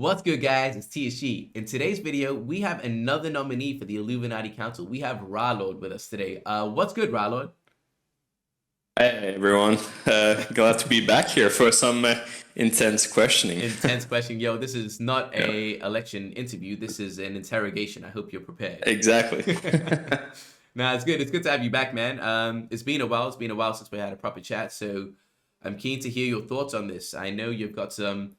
What's good, guys? It's TSG. In today's video, we have another nominee for the Illuminati Council. We have Rahlord with us today. What's good, Rahlord? Hey everyone, glad to be back here for some intense questioning. Intense question. Yo, this is not a election interview. This is an interrogation. I hope you're prepared. Exactly. Nah, it's good. It's good to have you back, man. It's been a while. It's been a while since we had a proper chat. So I'm keen to hear your thoughts on this. I know you've got some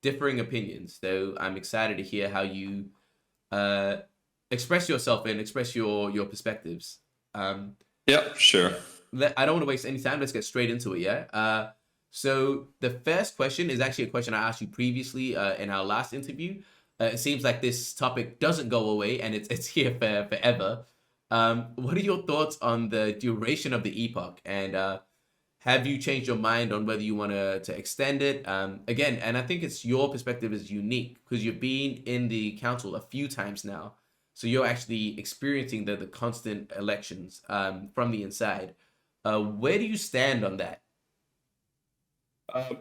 differing opinions, though. I'm excited to hear how you express yourself and express your perspectives. Yeah, sure. I don't want to waste any time. Let's get straight into it, yeah? So the first question is actually a question I asked you previously in our last interview. It seems like this topic doesn't go away and it's here forever. What are your thoughts on the duration of the epoch? And have you changed your mind on whether you want to extend it? Again, and I think it's your perspective is unique because you've been in the council a few times now. So you're actually experiencing the constant elections from the inside. Where do you stand on that?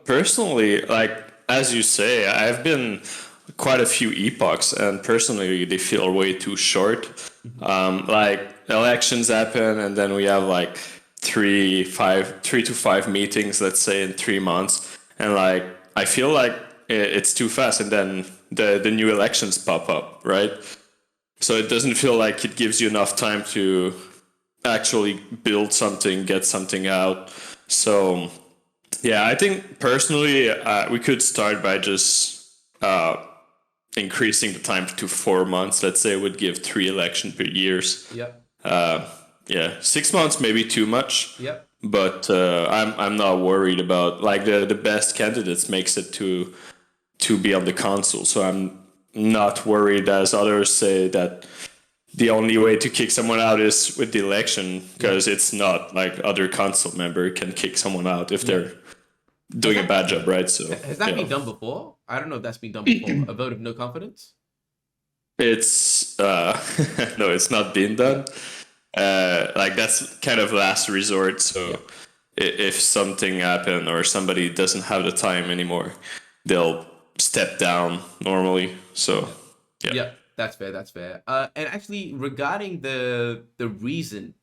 Personally, like as you say, I've been quite a few epochs, and personally, they feel way too short. Like elections happen, and then we have like three to five meetings, let's say, in 3 months, and like I feel like it's too fast, and then the new elections pop up, right? So it doesn't feel like it gives you enough time to actually build something, get something out. So yeah, I think personally we could start by just increasing the time to 4 months. Let's say it would give 3 elections per years. Yep. Yeah, 6 months maybe too much. Yep. But I'm not worried about like the best candidates makes it to be on the council. So I'm not worried as others say that the only way to kick someone out is with the election, because it's not like other council member can kick someone out if they're doing a bad job, right? So has that been done before? I don't know if that's been done before. A vote of no confidence? It's no, it's not been done. Like that's kind of last resort. So if something happened or somebody doesn't have the time anymore, they'll step down normally. So yeah. That's fair. That's fair. And actually, regarding the reason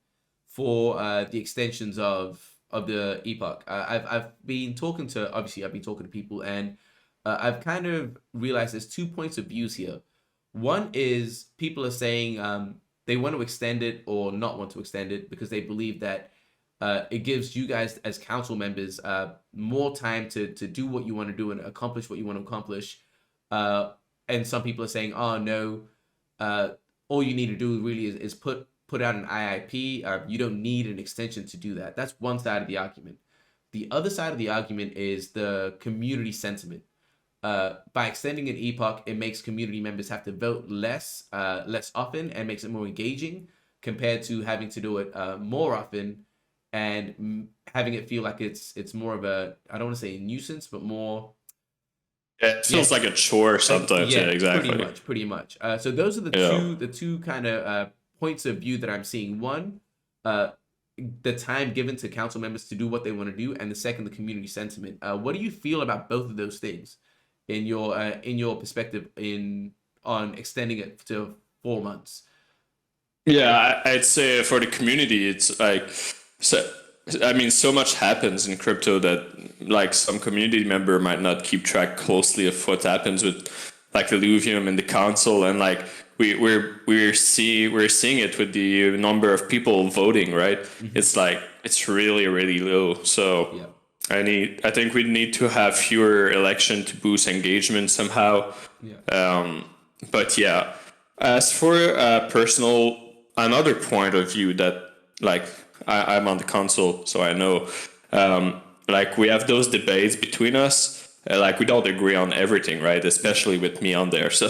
for the extensions of the epoch, I've been talking to people, and I've kind of realized there's 2 points of views here. One is people are saying they want to extend it or not want to extend it because they believe that it gives you guys as council members more time to do what you want to do and accomplish what you want to accomplish. And some people are saying, oh, no, all you need to do really is put out an IIP. You don't need an extension to do that. That's one side of the argument. The other side of the argument is the community sentiment. By extending an epoch, it makes community members have to vote less often and makes it more engaging compared to having to do it more often and having it feel like it's more of a, I don't want to say a nuisance, but more... It feels like a chore sometimes. Yeah, exactly. Pretty much. So those are the two kind of points of view that I'm seeing. One, the time given to council members to do what they want to do, and the second, the community sentiment. What do you feel about both of those things in your perspective on extending it to 4 months? Yeah, I'd say for the community, it's like so much happens in crypto that like some community member might not keep track closely of what happens with like Illuvium and the council, and like we're seeing it with the number of people voting, right? It's like it's really low. So I think we need to have fewer election to boost engagement somehow. But yeah, as for another point of view that like I'm on the council, so I know like we have those debates between us, like we don't agree on everything, right? Especially with me on there. So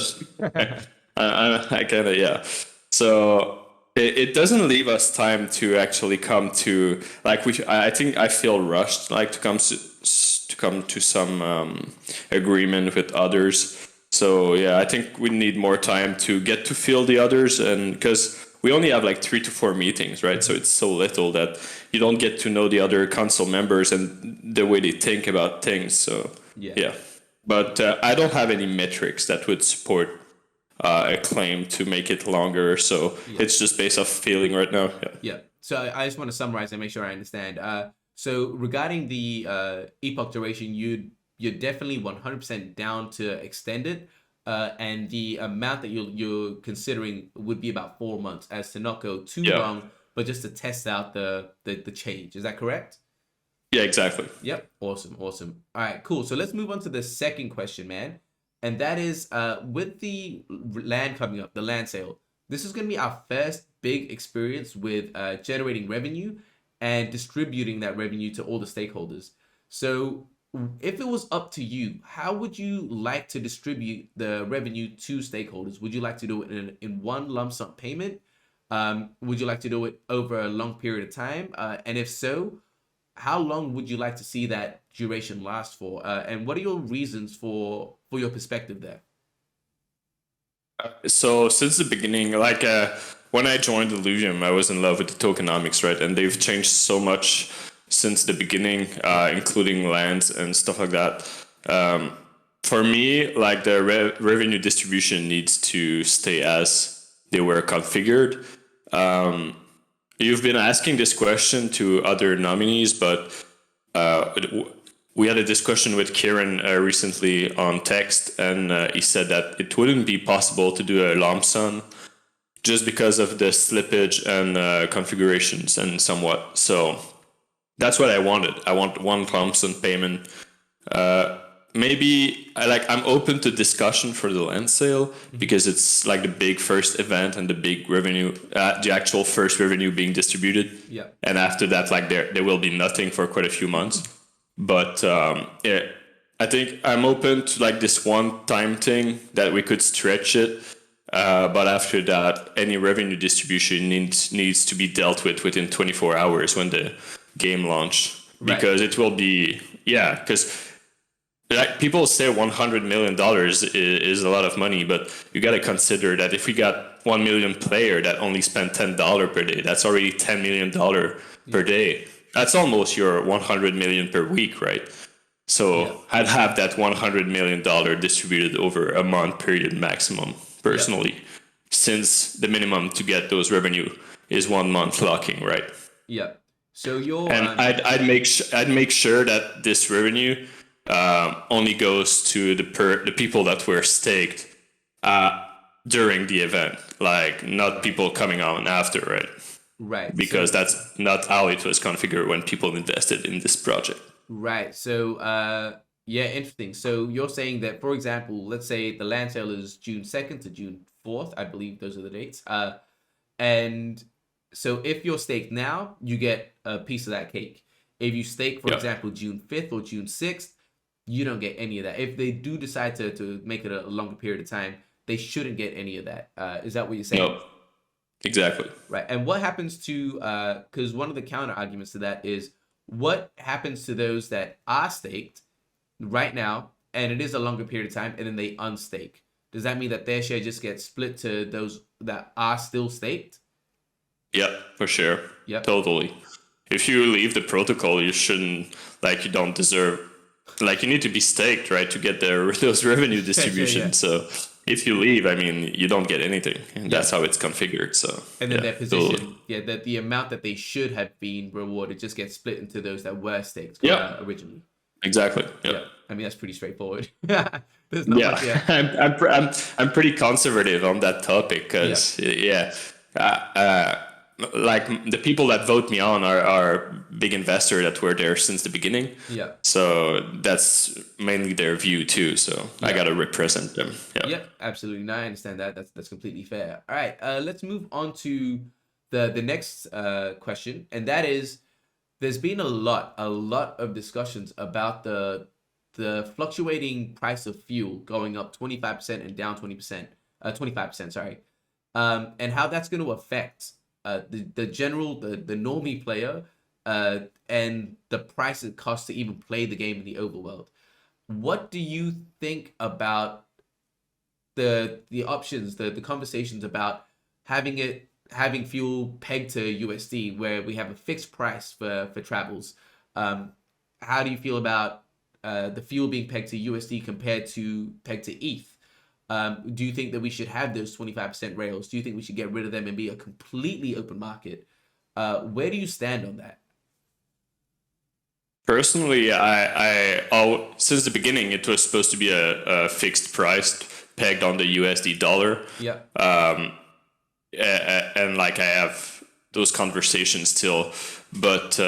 I kind of so it doesn't leave us time to actually come to like I think I feel rushed like to come to some agreement with others. So yeah, I think we need more time to get to feel the others, and because we only have like 3 to 4 meetings, right? So it's so little that you don't get to know the other council members and the way they think about things. So yeah. but I don't have any metrics that would support a claim to make it longer. So it's just based off feeling right now. Yeah. Yeah. So I just want to summarize and make sure I understand. So regarding the epoch duration, you're definitely 100% down to extend it, and the amount that you're considering would be about 4 months, as to not go too Yeah. long, but just to test out the change. Is that correct? Yeah, exactly. Yep. Awesome. Awesome. All right, cool. So let's move on to the second question, man. And that is with the land coming up, the land sale, this is going to be our first big experience with generating revenue and distributing that revenue to all the stakeholders. So if it was up to you, how would you like to distribute the revenue to stakeholders? Would you like to do it in one lump sum payment? Would you like to do it over a long period of time? And if so, how long would you like to see that duration last for? And what are your reasons for your perspective there? So since the beginning, like when I joined Illuvium, I was in love with the tokenomics, right? And they've changed so much since the beginning, including lands and stuff like that. For me, like the revenue distribution needs to stay as they were configured. You've been asking this question to other nominees, but we had a discussion with Kieran recently on text, and he said that it wouldn't be possible to do a lump sum just because of the slippage and configurations and somewhat. So that's what I wanted. I want one lump sum payment. Maybe I'm open to discussion for the land sale because it's like the big first event and the big revenue, the actual first revenue being distributed. Yeah. And after that, like there will be nothing for quite a few months. But yeah, I think I'm open to like this one time thing that we could stretch it. But after that, any revenue distribution needs to be dealt with within 24 hours when the game launch, because it will be, yeah, because like people say $100 million is a lot of money, but you got to consider that if we got 1 million player that only spend $10 per day, that's already $10 million per day. That's almost your 100 million per week, right? So I'd have that $100 million distributed over a month period maximum, personally, since the minimum to get those revenue is 1 month locking, right? Yeah. So you're and I'd make sure that this revenue only goes to the people that were staked during the event, like not people coming on after, right? Right. Because that's not how it was configured when people invested in this project. Right. So yeah, interesting. So you're saying that, for example, let's say the land sale is June 2nd to June 4th. I believe those are the dates. And so if you're staked now, you get a piece of that cake. If you stake, for example, June 5th or June 6th, you don't get any of that. If they do decide to make it a longer period of time, they shouldn't get any of that. Is that what you're saying? No, exactly. Right. And what happens to, because one of the counter arguments to that is, what happens to those that are staked right now, and it is a longer period of time, and then they unstake? Does that mean that their share just gets split to those that are still staked? Yeah, for sure. Yep. Totally. If you leave the protocol, you shouldn't, like, you don't deserve, like, you need to be staked, right, to get those revenue distributions. So if you leave, I mean, you don't get anything, and that's how it's configured. So and then their position, that the amount that they should have been rewarded just gets split into those that were staked originally. Exactly. Yeah. I mean, that's pretty straightforward. There's not much. I'm pretty conservative on that topic because like the people that vote me on are big investors that were there since the beginning. Yeah. So that's mainly their view too. So I gotta represent them. Yeah. Yep, absolutely. No, I understand that. That's completely fair. All right, let's move on to the next question, and that is, there's been a lot of discussions about the fluctuating price of fuel going up 25% and down 20%, 25%, sorry, and how that's going to affect the general, the normie player, and the price it costs to even play the game in the overworld. What do you think about the options, the conversations about having fuel pegged to USD, where we have a fixed price for travels? How do you feel about the fuel being pegged to USD compared to pegged to ETH. Do you think that we should have those 25% rails? Do you think we should get rid of them and be a completely open market? Where do you stand on that? Personally, since the beginning, it was supposed to be a fixed price pegged on the USD dollar. Yeah. And like I have those conversations still, but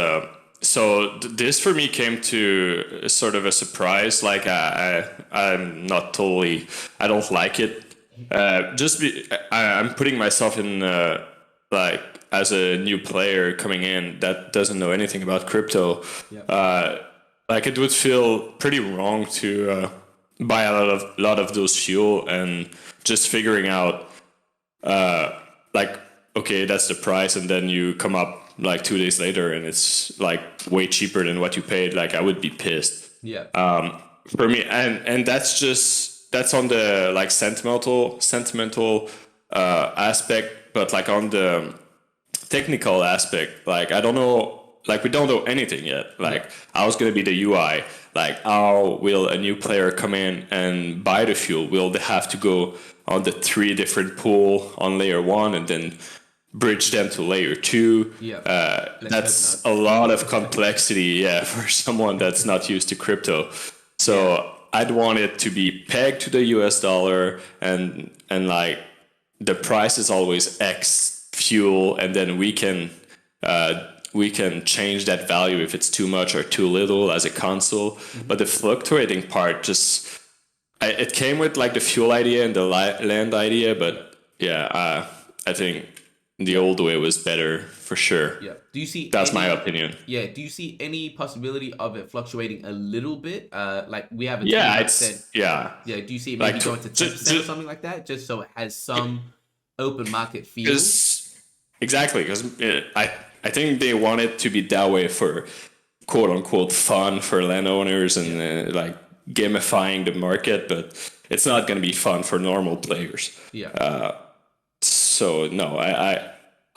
this for me came to sort of a surprise. Like I'm not totally, I don't like it. I'm putting myself in like as a new player coming in that doesn't know anything about crypto. Yeah. Like it would feel pretty wrong to buy a lot of those fuel and just figuring out like, okay, that's the price, and then you come up like 2 days later and it's like way cheaper than what you paid. Like I would be pissed. Yeah. For me, and that's on the like sentimental aspect, but like on the technical aspect, like I don't know, like we don't know anything yet. Like how's going to be the UI? Like how will a new player come in and buy the fuel? Will they have to go on the 3 different pool on layer 1 and then bridge them to layer 2? Yeah. That's a lot of complexity, for someone that's not used to crypto. So I'd want it to be pegged to the US dollar, and like the price is always X fuel, and then we can change that value if it's too much or too little as a console. But the fluctuating part it came with like the fuel idea and the land idea, but I think the old way was better for sure. Yeah. Do you see? That's my opinion. Yeah. Do you see any possibility of it fluctuating a little bit? Like we have a Yeah. Yeah. Do you see it maybe like, going to 10% or something like that, just so it has some open market feel? Exactly, because I think they want it to be that way for quote unquote fun for landowners and like gamifying the market, but it's not going to be fun for normal players. Yeah. So no,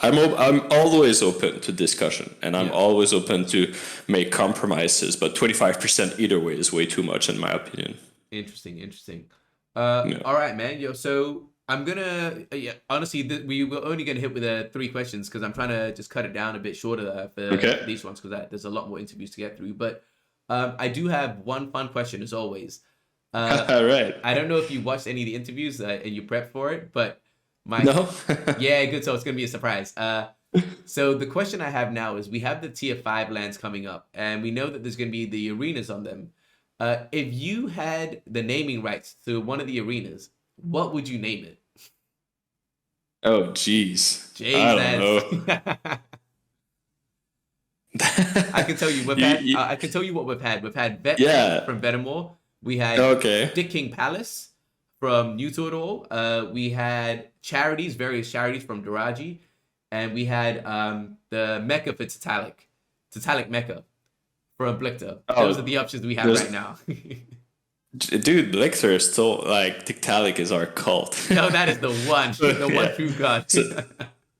I'm always open to discussion, and I'm always open to make compromises. But 25% either way is way too much, in my opinion. Interesting. All right, man. Yo, so I'm gonna honestly, we were only gonna hit with 3 questions because I'm trying to just cut it down a bit shorter for these ones because there's a lot more interviews to get through. But I do have one fun question as always. All right. I don't know if you watched any of the interviews and you prepped for it, but no. Yeah, good. So it's gonna be a surprise. So the question I have now is: we have the tier 5 lands coming up, and we know that there's gonna be the arenas on them. If you had the naming rights to one of the arenas, what would you name it? Oh, jeez. I don't know. I can tell you we've had. I can tell you what we've had. We've had Vet from Venomore. We had Dick King Palace from New to It All. We had various charities from Daraji, and we had the Mecca for Tatalic Mecca from Blichter. Those are the options we have right now. Dude, Blichter is still like Tiktaalik is our cult. No, that is the one true god.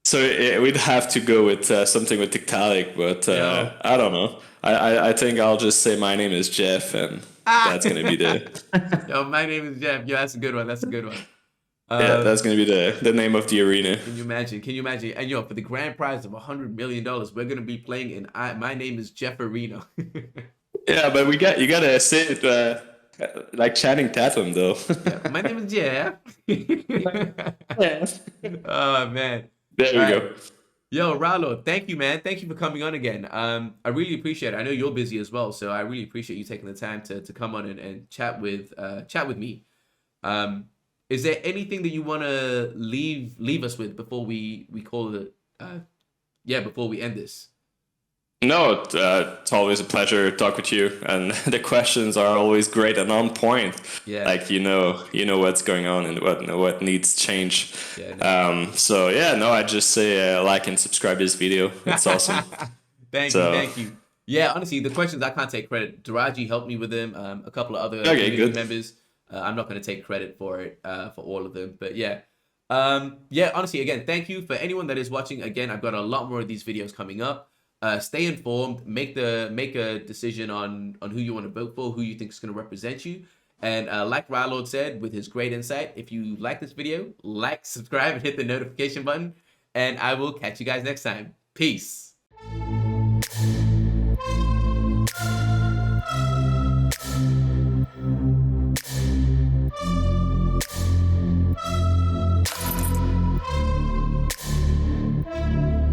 So we'd have to go with something with Tiktaalik, but I don't know. I think I'll just say my name is Jeff, and that's gonna be the. Yo, my name is Jeff. Yo, that's a good one. That's gonna be the name of the arena. Can you imagine? And yo, for the grand prize of $100 million, we're gonna be playing in My Name is Jeff Arena. Yeah, but you gotta say it like Channing Tatum though. My name is Jeff. Oh man. There we go. Yo, Rahlord, thank you, man. Thank you for coming on again. I really appreciate it. I know you're busy as well, so I really appreciate you taking the time to come on and chat with me. Is there anything that you want to leave us with before we call it? Before we end this. No, it's always a pleasure to talk with you, and the questions are always great and on point. Yeah, like you know what's going on and what needs change. Yeah, I just say like and subscribe to this video. It's awesome. Thank you. Yeah, honestly, the questions I can't take credit. Daraji helped me with them. A couple of other community members. I'm not going to take credit for it for all of them, but yeah. Honestly, again, thank you for anyone that is watching. Again, I've got a lot more of these videos coming up. Stay informed. Make a decision on who you want to vote for, who you think is going to represent you. And like Rahlord said, with his great insight, if you like this video, like, subscribe, and hit the notification button. And I will catch you guys next time. Peace.